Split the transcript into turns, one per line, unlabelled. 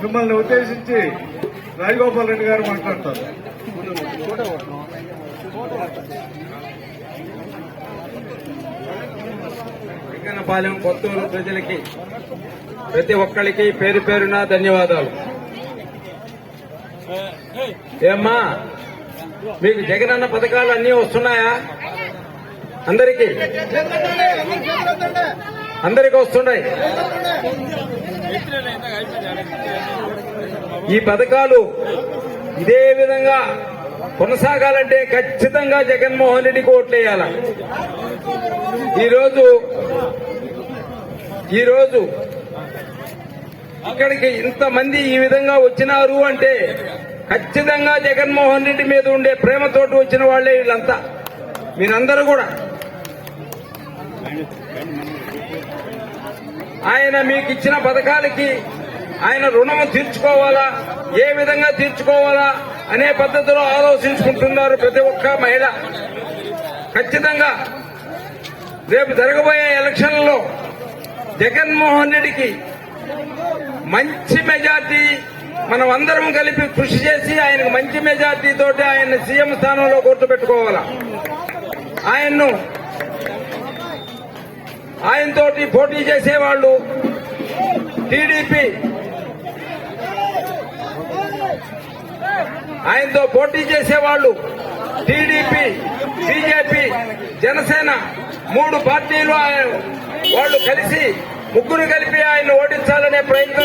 మిమ్మల్ని ఉద్దేశించి రాజగోపాల్ రెడ్డి గారు మాట్లాడతారు.
వెంకన్నపాలెం కొత్తూరు ప్రజలకి ప్రతి ఒక్కరికి పేరు పేరున ధన్యవాదాలు. ఏమ్మా మీకు జగనన్న పథకాలు అన్నీ వస్తున్నాయా? అందరికీ వస్తున్నాయి. ఈ పథకాలు ఇదే విధంగా కొనసాగాలంటే ఖచ్చితంగా జగన్మోహన్ రెడ్డికి ఓట్లేయాల. ఈరోజు ఇక్కడికి ఇంతమంది ఈ విధంగా వచ్చినారు అంటే ఖచ్చితంగా జగన్మోహన్ రెడ్డి మీద ఉండే ప్రేమతోటి వచ్చిన వాళ్లే వీళ్ళంతా. మీరందరూ కూడా ఆయన మీకు ఇచ్చిన పథకాలకి ఆయన రుణం తీర్చుకోవాలా, ఏ విధంగా తీర్చుకోవాలా అనే పద్ధతిలో ఆలోచించుకుంటున్నారు ప్రతి ఒక్క మహిళ. ఖచ్చితంగా రేపు జరగబోయే ఎలక్షన్లలో జగన్మోహన్ రెడ్డికి మంచి మెజార్టీ మనం అందరం కలిపి కృషి చేసి ఆయనకు మంచి మెజార్టీ తోటి ఆయన సీఎం స్థానంలో గుర్తుపెట్టుకోవాలా. ఆయనతోటి పోటీ చేసేవాళ్లు టీడీపీ, ఆయనతో పోటీ చేసేవాళ్లు టీడీపీ, బీజేపీ, జనసేన 3 పార్టీలు వాళ్ళు కలిసి ముగ్గురు కలిపి ఆయన ఓడించాలనే ప్రయత్నం